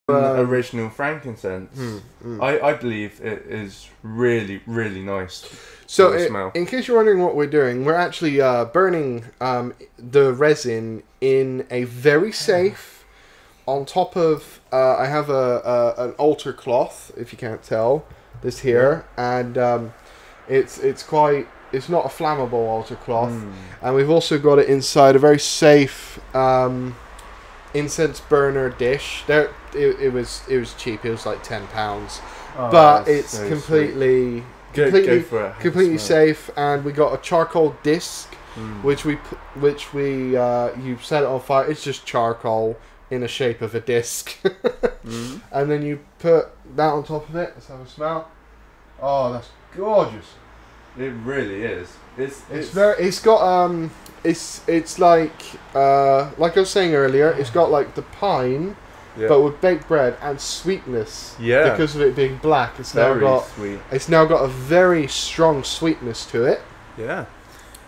Original frankincense. I believe it is really, really nice. So, in case you're wondering what we're doing, we're actually burning the resin in a very safe. On top of, I have an altar cloth, if you can't tell, this here, and it's not a flammable altar cloth, and we've also got it inside a very safe incense burner dish. It was cheap. It was like £10, but it's so completely safe. And we got a charcoal disc, which you set it on fire. It's just charcoal in the shape of a disc, and then you put that on top of it. Let's have a smell. Oh, that's gorgeous. It really is. It's like I was saying earlier, it's got like the pine, but with baked bread and sweetness. Yeah. Because of it being black, it's now got a very strong sweetness to it. Yeah.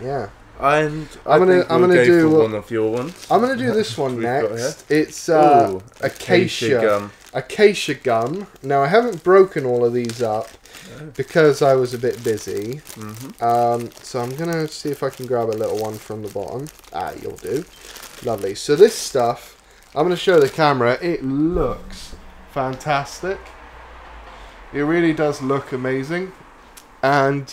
Yeah. And I'm gonna do one of your ones. I'm gonna do this one next. It's acacia gum. Now I haven't broken all of these up because I was a bit busy. So I'm gonna see if I can grab a little one from the bottom. Ah, you'll do. Lovely. So this stuff, I'm gonna show the camera. It looks fantastic. It really does look amazing, and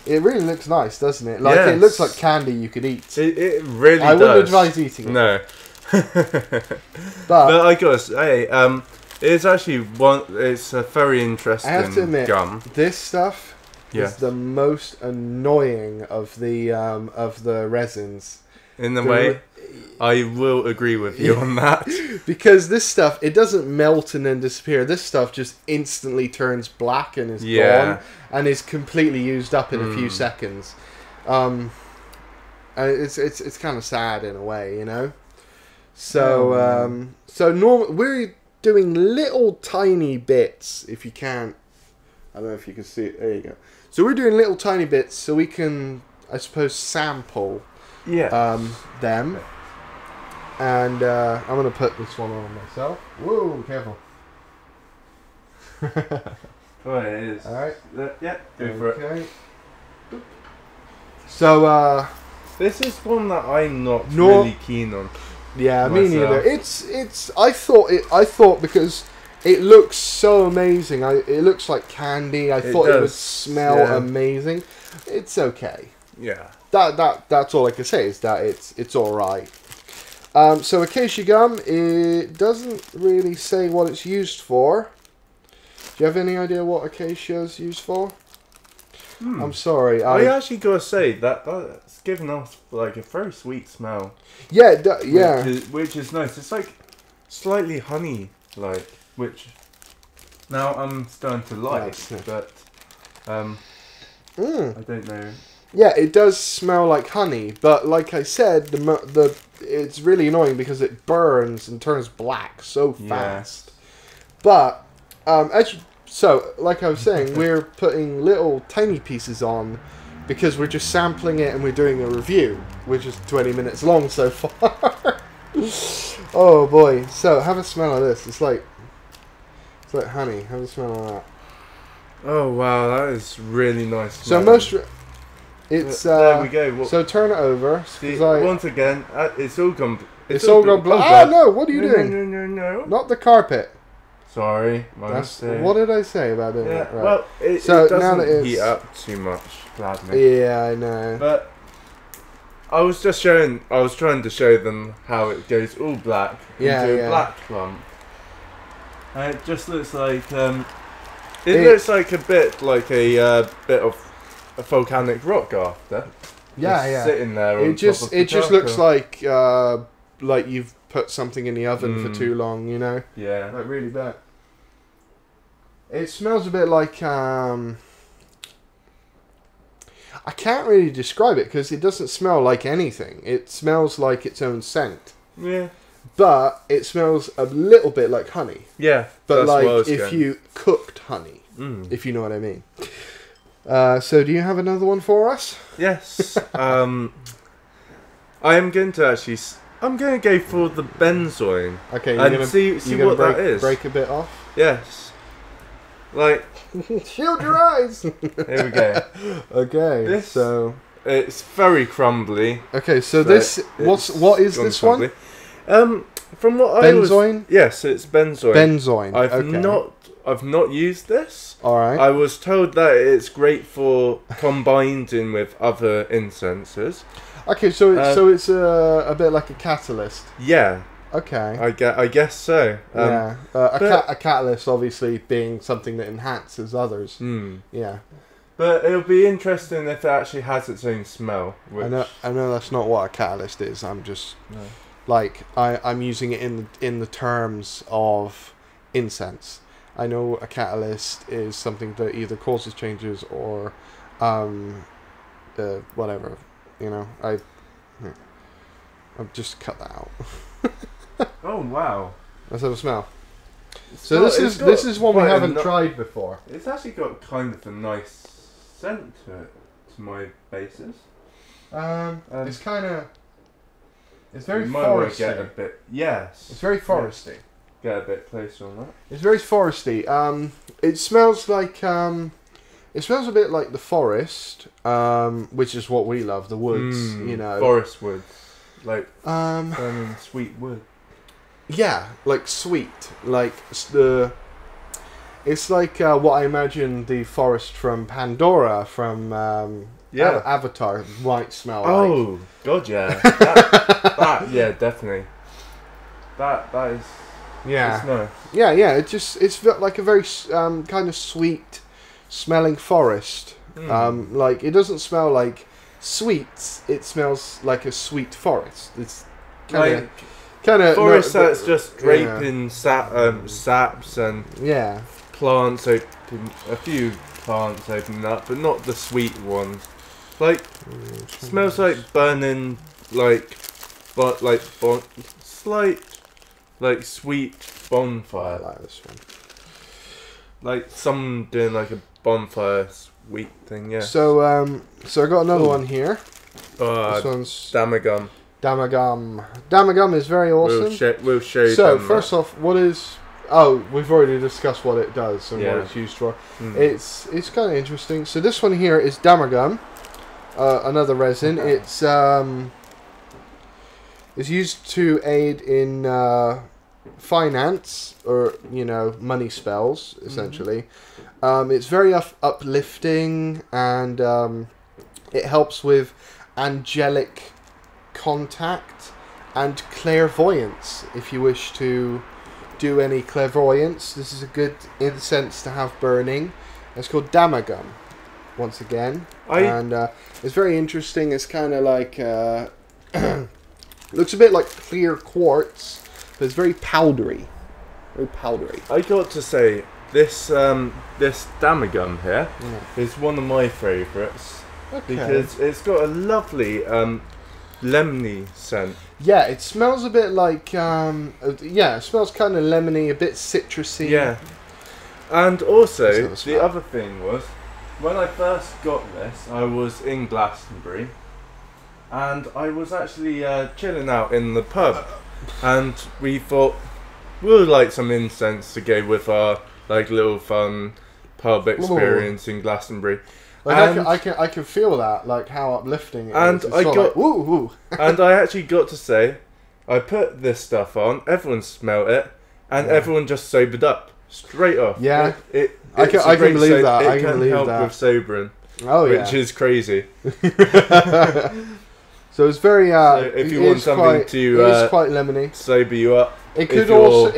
it really looks nice, doesn't it? Like it looks like candy you could eat. It really does. I wouldn't advise eating it. No. but I gotta say, it's actually it's a very interesting I have to admit, gum. This stuff is the most annoying of the resins. In the way, I will agree with you on that. Because this stuff, it doesn't melt and then disappear. This stuff just instantly turns black and is gone, and is completely used up in a few seconds. And it's kind of sad in a way, you know. So we're doing little tiny bits. If you can, I don't know if you can see it. There you go. So we're doing little tiny bits so we can, I suppose, sample them. And I'm going to put this one on myself. Whoa, careful. Oh, it is. Alright. Yeah, go for it. So, this is one that I'm not really keen on. Yeah, me neither. I thought because it looks so amazing. It looks like candy. I thought it would smell amazing. It's okay. Yeah. That's all I can say is that it's all right. So acacia gum, it doesn't really say what it's used for. Do you have any idea what acacia is used for? I'm sorry. I actually gotta say that's giving off like a very sweet smell. Yeah, which is nice. It's like slightly honey, like, which now I'm starting to like, but I don't know. Yeah, it does smell like honey, but like I said, it's really annoying because it burns and turns black so fast. But like I was saying, we're putting little tiny pieces on because we're just sampling it and we're doing a review, which is 20 minutes long so far. Oh boy! So have a smell of this. It's like honey. Have a smell of that. Oh wow, that is really nice. So it's there we go. So turn it over. See, once again, it's all gone. It's all gone black. Ah no! What are you doing? No. Not the carpet. Sorry, my mistake. What did I say about doing that? Right. Well, it doesn't heat up too much, gladly. Yeah, I know. But I was trying to show them how it goes all black into a black clump. And it just looks like it looks like a bit of a volcanic rock after. Yeah, sitting there. It just looks like you've put something in the oven for too long, you know. Yeah. Like really bad. It smells a bit like I can't really describe it because it doesn't smell like anything. It smells like its own scent. Yeah. But it smells a little bit like honey. Yeah. But like if you cooked honey, if you know what I mean. So do you have another one for us? Yes. I am going to actually I'm gonna go for the benzoin. Okay, and see what that is. Break a bit off. Yes. Like. Shield your eyes. Here we go. Okay. So it's very crumbly. Okay, so this what is this crumbly. one? From what benzoin? Yes, it's benzoin. Benzoin. I've not used this. All right. I was told that it's great for combining with other incenses. Okay, so it's a bit like a catalyst. Yeah. Okay. I guess so. Yeah. A catalyst, obviously, being something that enhances others. Yeah. But it'll be interesting if it actually has its own smell. Which... I know that's not what a catalyst is. I'm just like I'm using it in the terms of incense. I know a catalyst is something that either causes changes or whatever. You know, I've just cut that out. Oh wow! Let's have a smell. So this is one we haven't tried before. It's actually got kind of a nice scent to it, to my basis. It's kind of. It's very might foresty. Get a bit. Yes. It's very foresty. Get a bit closer on that. It's very foresty. It smells like it smells a bit like the forest, which is what we love, the woods. You know, forest woods, like sweet wood. Yeah, like sweet, like the. It's like what I imagine the forest from Pandora from Avatar might smell like. Oh God, yeah, that yeah, definitely. That is. Yeah. It's nice. Yeah. It's like a very kind of sweet smelling forest. Like it doesn't smell like sweets. It smells like a sweet forest. It's kind of forest that's just draping saps and plants open. A few plants opening up, but not the sweet ones. Like smells like burning, slight sweet bonfire. I like this one. Like someone doing like a bonfire sweet thing, yeah. So I got another one here. This one's Damagum. Damagum is very awesome. We'll show you. So first off, what is? Oh, we've already discussed what it does and what it's used for. It's kind of interesting. So this one here is Damagum, another resin. Okay. It's used to aid in finance or money spells essentially. It's very uplifting and it helps with angelic contact and clairvoyance. If you wish to do any clairvoyance, this is a good incense to have burning. It's called Damagum once again, and it's very interesting. It's kind of like looks a bit like clear quartz, but it's very powdery. I got to say, this Damagum here is one of my favourites because it's got a lovely lemony scent. Yeah, it smells a bit like it smells kind of lemony, a bit citrusy. Yeah, and also the other thing was when I first got this, I was in Glastonbury, and I was actually chilling out in the pub, and we thought we'll like some incense to go with our little fun pub experience in Glastonbury. Like I can feel that, like how uplifting it is. And I got woo woo. And I actually got to say, I put this stuff on. Everyone smelled it, and everyone just sobered up straight off. Yeah, I can believe that. It can help with sobering. Oh yeah, which is crazy. So it's very. So if you want something to, it is quite lemony. Sober you up. It could also.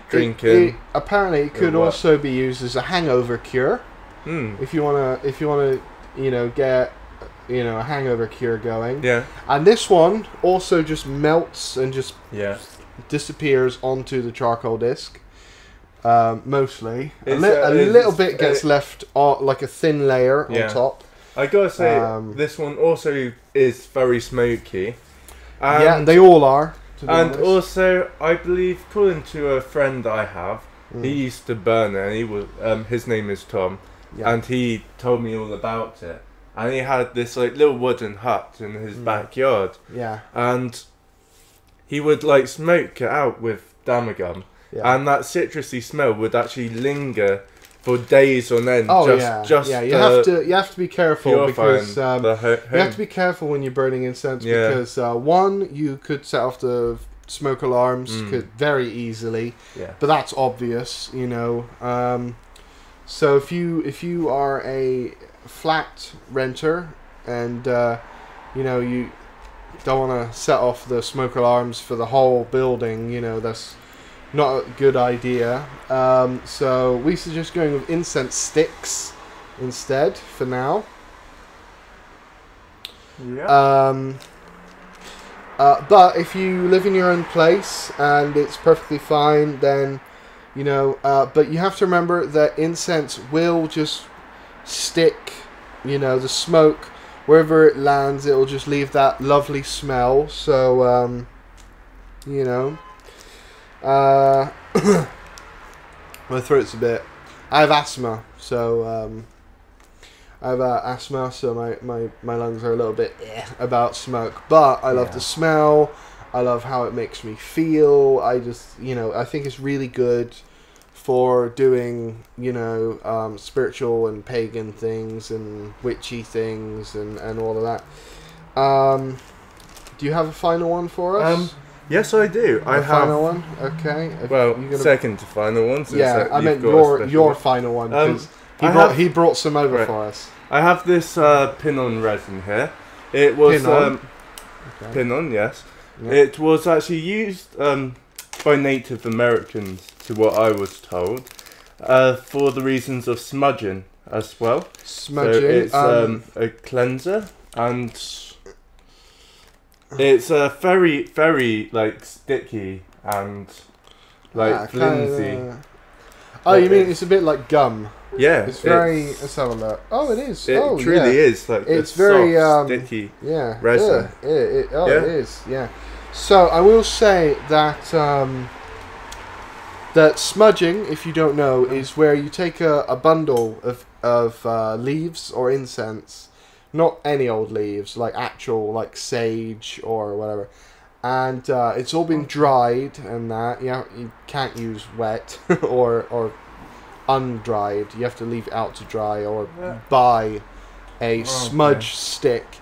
Drinking. Apparently, it could also be used as a hangover cure. If you wanna, get, a hangover cure going. Yeah. And this one also just melts and just disappears onto the charcoal disc. Mostly, a little bit gets left like a thin layer on top. I gotta say, this one also is very smoky. And they all are. And also, I believe, according to a friend I have, he used to burn it, and he was his name is Tom. Yeah. And he told me all about it. And he had this little wooden hut in his backyard. Yeah. And he would like smoke it out with Damagum, and that citrusy smell would actually linger for days on end. Oh you have to be careful because you have to be careful when you're burning incense because one, you could set off the smoke alarms very easily, but that's obvious, you know. So if you are a flat renter and you know you don't want to set off the smoke alarms for the whole building, you know, that's not a good idea. So we suggest going with incense sticks instead for now. But if you live in your own place and it's perfectly fine, then you know. But you have to remember that incense will just stick. You know, the smoke wherever it lands, it will just leave that lovely smell. So you know. My throat's a bit. I have asthma, so I have asthma, so my lungs are a little bit about smoke. But I love the smell. I love how it makes me feel. I just, you know, I think it's really good for doing, you know, spiritual and pagan things and witchy things and all of that. Do you have a final one for us? Yes, I do. I have final one. Okay. Well, second to final one. Yeah, I meant your final one because he brought some over for us. I have this pin-on resin here. It was pin-on, yes. Yeah. It was actually used by Native Americans, to what I was told, for the reasons of smudging as well. Smudging. So it's a cleanser and. It's very, very like sticky and like flimsy. Oh, you mean it's a bit like gum? Yeah, it's very. Let's have a look. Oh, it is. It truly is like it's very soft, sticky. Yeah, resin. It is. Yeah. So I will say that that smudging, if you don't know, is where you take a bundle of leaves or incense. Not any old leaves, like actual, like sage or whatever. And it's all been dried and that. You can't use wet or undried. You have to leave it out to dry or buy a smudge stick.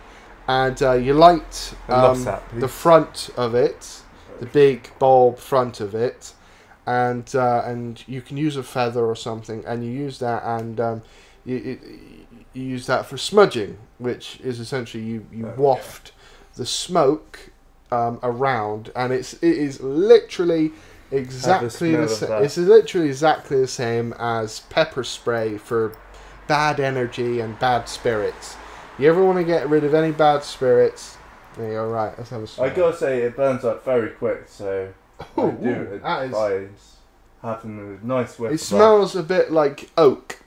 And you light the front of it, the big bulb front of it. And you can use a feather or something. And you use that and you use that for smudging, which is essentially you waft the smoke around, and it is literally exactly the same. It's literally exactly the same as pepper spray for bad energy and bad spirits. You ever want to get rid of any bad spirits? There you go. Right, let's have a smell. I gotta say, it burns up very quick, so I do advise having a nice whiff. It smells a bit like oak.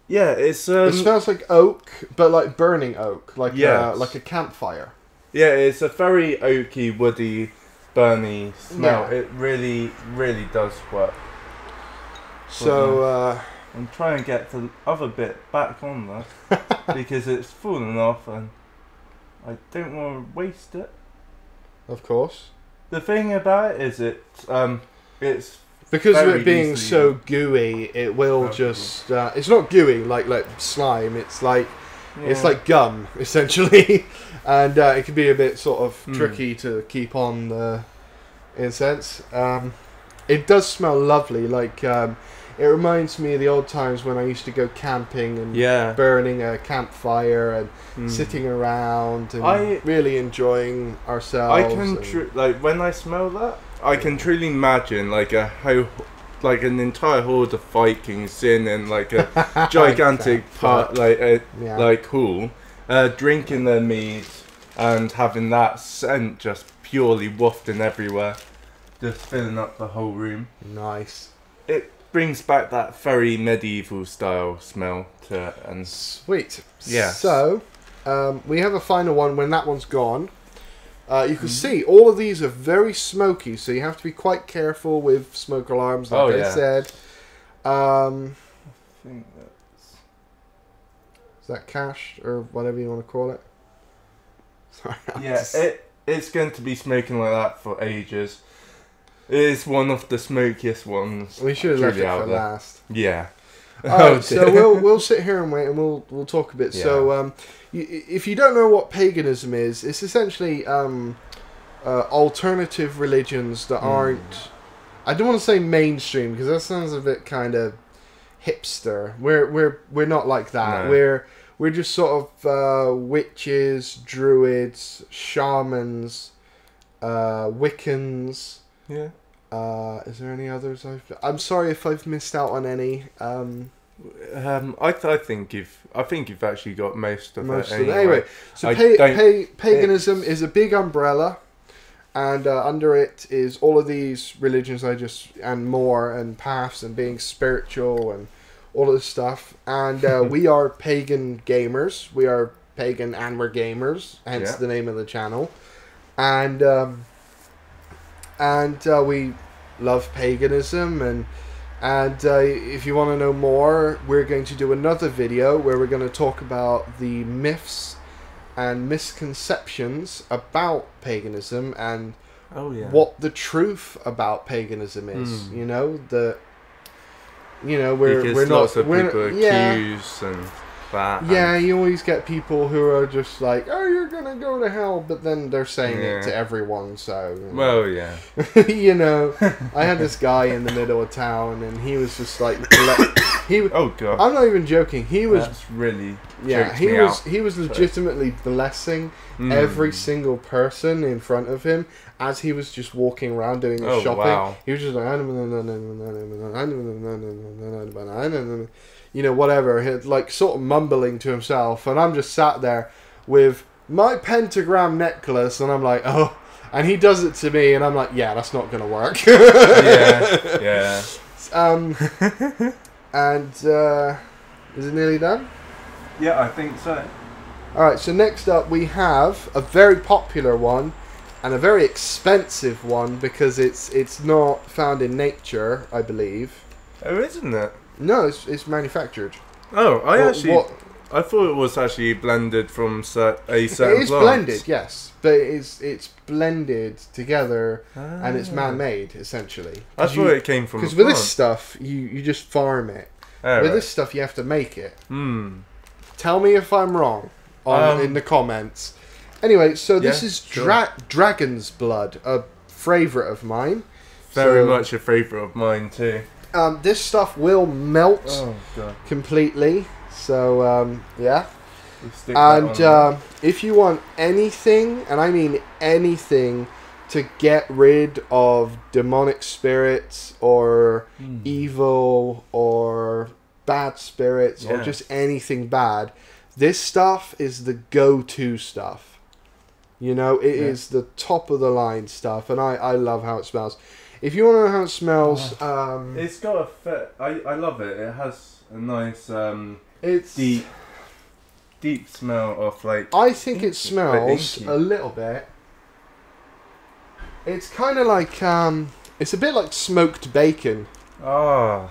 Yeah, it smells like oak, but like burning oak, like a campfire. Yeah, it's a very oaky, woody, burny smell. Yeah. It really, really does work. So I'm trying to get the other bit back on that because it's fallen off, and I don't want to waste it. Of course. The thing about it is it's. Because of it being so gooey, it will just. It's not gooey like slime. It's like gum essentially, and it can be a bit sort of tricky to keep on the incense. It does smell lovely. Like it reminds me of the old times when I used to go camping and burning a campfire and sitting around and really enjoying ourselves. I can like when I smell that. I can truly imagine like an entire horde of Vikings in like a gigantic hall, drinking their mead and having that scent just purely wafting everywhere, just filling up the whole room. Nice. It brings back that very medieval style smell to it, and sweet. Yeah. So we have a final one when that one's gone. You can see all of these are very smoky, so you have to be quite careful with smoke alarms, like I said. I think is that cached or whatever you want to call it? Sorry. Yeah, it's going to be smoking like that for ages. It is one of the smokiest ones. We should have left it for last. Yeah. Alright, so we'll sit here and wait, and we'll talk a bit. Yeah. So if you don't know what paganism is, it's essentially alternative religions that aren't. I don't want to say mainstream because that sounds a bit kind of hipster. We're not like that. No. We're just sort of witches, druids, shamans, Wiccans. Yeah. Is there any others? I'm sorry if I've missed out on any. I think you've actually got most of it. Anyway, so paganism is a big umbrella, and under it is all of these religions and more, and paths, and being spiritual, and all of this stuff. And we are Pagan Gamers. We are pagan and we're gamers, hence the name of the channel. And we love paganism, and if you want to know more, we're going to do another video where we're going to talk about the myths and misconceptions about paganism and what the truth about paganism is. You know, we're not lots of people accuse and that. Yeah, you always get people who are just like, "Oh, you're gonna go to hell," but then they're saying it to everyone. So, well, yeah, you know, I had this guy in the middle of town, and he was just like, oh god, I'm not even joking. He was really, he was legitimately blessing every single person in front of him as he was just walking around doing his shopping. Wow. He was just like, you know, whatever, like sort of mumbling to himself, and I'm just sat there with my pentagram necklace, and I'm like, oh, and he does it to me, and I'm like, yeah, that's not gonna work. yeah. And is it nearly done? Yeah, I think so. Alright, so next up we have a very popular one and a very expensive one because it's not found in nature, I believe. Oh, isn't it? No, it's manufactured. Oh, I thought it was actually blended from a certain plant. It is blended, yes, but it's blended together and it's man-made essentially. I thought it came from. Because with this stuff, you just farm it. With this stuff, you have to make it. Tell me if I'm wrong in the comments. Anyway, so this is dragon's blood, a favourite of mine. Very much a favourite of mine too. This stuff will melt completely. So, yeah. And if you want anything, and I mean anything, to get rid of demonic spirits or evil or bad spirits or just anything bad, this stuff is the go-to stuff. You know, it is the top of the line stuff, and I love how it smells. If you want to know how it smells, it's got a fit. I love it. It has a nice it's deep smell of like. I think it smells a little bit. It's kind of like it's a bit like smoked bacon. Ah.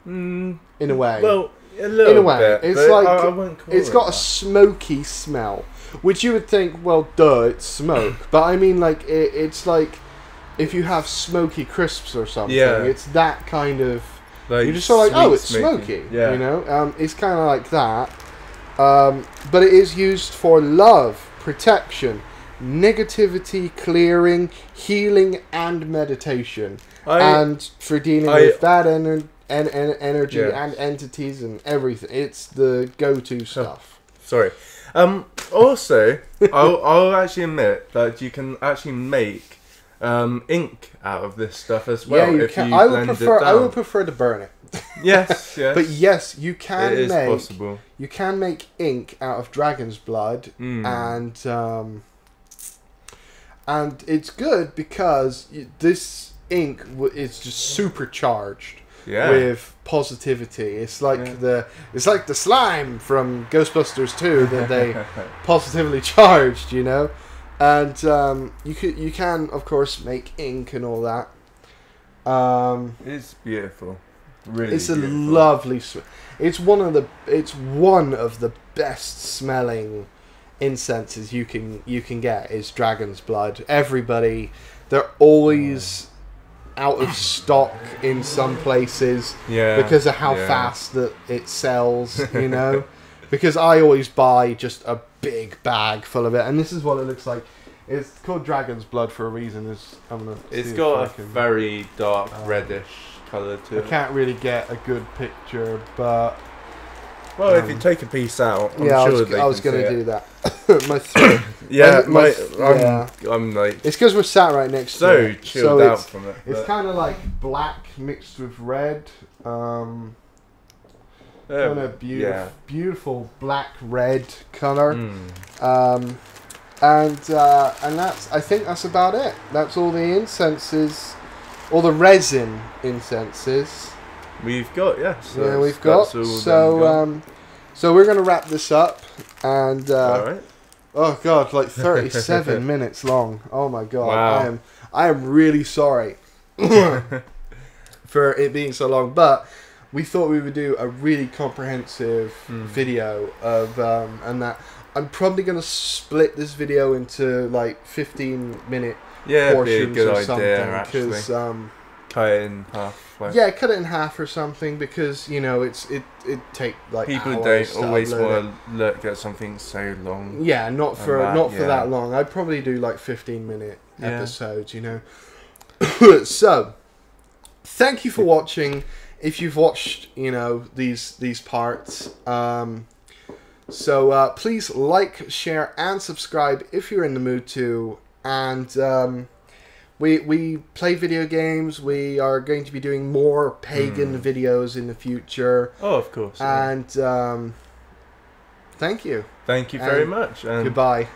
In a way. Well, a little in a way, bit, it's like I wouldn't call it's got a smoky smell, which you would think, well, duh, it's smoke. But I mean, like it's like if you have smoky crisps or something. Yeah. It's that kind of. Like you're just sort of like, oh, it's smoky. Yeah. You know, it's kind of like that. But it is used for love, protection, negativity clearing, healing, and meditation, and for dealing with bad energy and entities and everything. It's the go-to stuff. Sorry. Also, I'll actually admit that you can actually make ink out of this stuff as well. Yeah, you can. I would prefer to burn it. Yes, yes. But yes, you can it is possible. You can make ink out of dragon's blood, and it's good because this ink is just supercharged with positivity. It's like the slime from Ghostbusters 2 that they positively charged, you know. And you can of course make ink and all that. It's beautiful. Really, it's a lovely. It's one of the best smelling incenses you can get is dragon's blood. Everybody, they're always out of stock in some places because of how fast that it sells, you know. Because I always buy just a big bag full of it, and this is what it looks like. It's called dragon's blood for a reason. It's got a very dark reddish colour to it. I can't really get a good picture, but well, if you take a piece out, I'm sure I was going to do that. My throat. I'm like. It's because we're sat right next to it. Chilled out from it. It's kind of like black mixed with red. Kind of beautiful black red color. And that's, I think that's about it. That's all the incenses, all the resin incenses we've got. We've got. So we're gonna wrap this up, and all right. Oh god, like 37 minutes long. Oh my god, wow. I am really sorry for it being so long, but we thought we would do a really comprehensive video of and that I'm probably going to split this video into like 15-minute portions or something, because cut it in half. Cut it in half or something, because you know it take like people don't always want to look at something so long. Yeah, not for that long. I'd probably do like 15-minute episodes, you know. So, thank you for watching. If you've watched, you know, these parts, so please like, share, and subscribe if you're in the mood to. And we play video games. We are going to be doing more pagan videos in the future. Oh, of course. And thank you. Thank you very much. Goodbye.